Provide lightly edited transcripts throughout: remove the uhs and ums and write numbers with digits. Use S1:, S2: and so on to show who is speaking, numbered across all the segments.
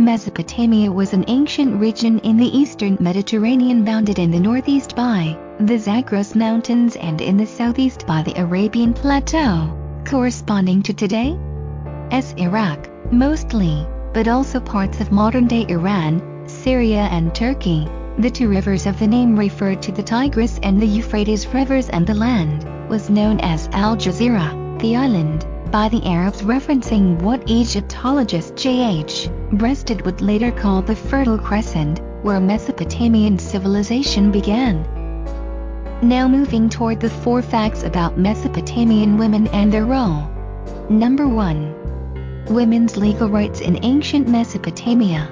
S1: Mesopotamia was an ancient region in the eastern Mediterranean, bounded in the northeast by the Zagros Mountains and in the southeast by the Arabian Plateau, corresponding to today's Iraq, mostly, but also parts of modern-day Iran, Syria and Turkey. The two rivers of the name referred to the Tigris and the Euphrates rivers, and the land was known as Al Jazeera, the island, by the Arabs, referencing what Egyptologist J.H. Breasted would later call the Fertile Crescent, where Mesopotamian civilization began. Now moving toward the 4 facts about Mesopotamian women and their role. Number 1. Women's legal rights in ancient Mesopotamia.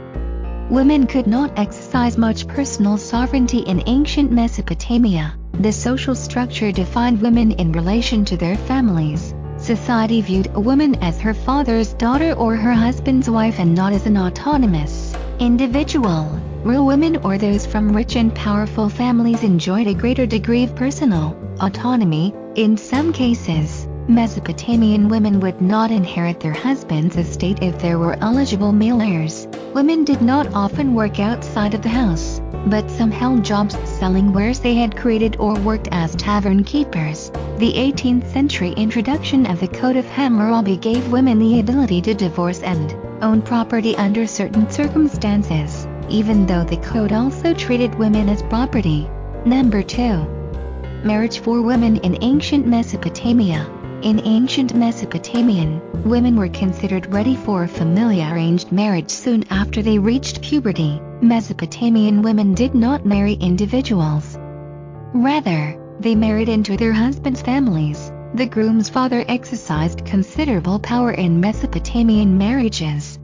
S1: Women could not exercise much personal sovereignty in ancient Mesopotamia. The social structure defined women in relation to their families. Society viewed a woman as her father's daughter or her husband's wife, and not as an autonomous individual. Real women, or those from rich and powerful families, enjoyed a greater degree of personal autonomy. In some cases, Mesopotamian women would not inherit their husband's estate if there were eligible male heirs. Women did not often work outside of the house, but some held jobs selling wares they had created or worked as tavern keepers. The 18th century introduction of the Code of Hammurabi gave women the ability to divorce and own property under certain circumstances, even though the code also treated women as property. Number 2. Marriage for women in ancient Mesopotamia. In ancient Mesopotamian, women were considered ready for a familiar arranged marriage soon after they reached puberty. Mesopotamian women did not marry individuals. Rather, they married into their husbands' families. The groom's father exercised considerable power in Mesopotamian marriages.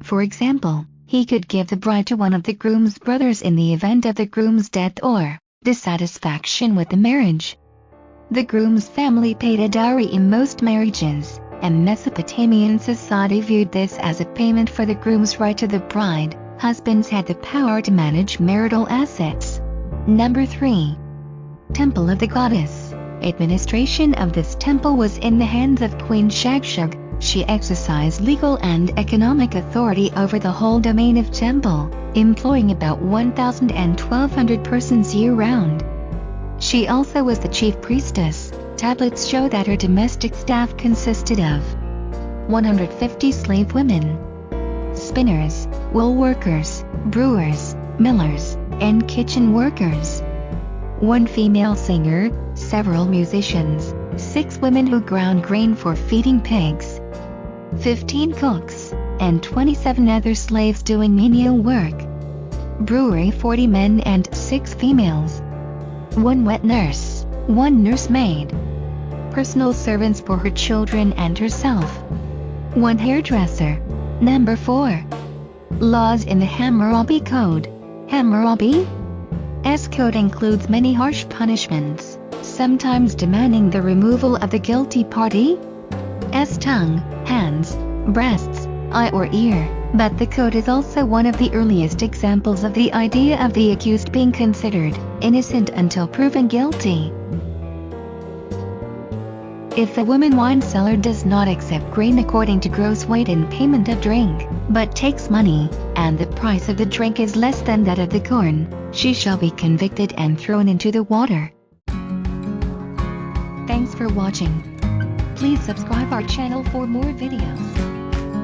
S1: For example, he could give the bride to one of the groom's brothers in the event of the groom's death or dissatisfaction with the marriage. The groom's family paid a dowry in most marriages, and Mesopotamian society viewed this as a payment for the groom's right to the bride. Husbands had the power to manage marital assets. Number 3. Temple of the Goddess. Administration of this temple was in the hands of Queen Shagshug. She exercised legal and economic authority over the whole domain of temple, employing about 1,000 and 1,200 persons year-round. She also was the chief priestess. Tablets show that her domestic staff consisted of 150 slave women, spinners, wool workers, brewers, millers, and kitchen workers, 1 female singer, several musicians, 6 women who ground grain for feeding pigs, 15 cooks, and 27 other slaves doing menial work. Brewery 40 men and 6 females, 1 wet nurse, 1 nursemaid, personal servants for her children and herself, 1 hairdresser. Number 4. Laws in the Hammurabi Code. Hammurabi's code includes many harsh punishments, sometimes demanding the removal of the guilty party's tongue, hands, breasts, eye or ear. But the code is also one of the earliest examples of the idea of the accused being considered innocent until proven guilty. If the woman wine seller does not accept grain according to gross weight in payment of drink, but takes money, and the price of the drink is less than that of the corn, she shall be convicted and thrown into the water. Thanks for watching. Please subscribe our channel for more videos.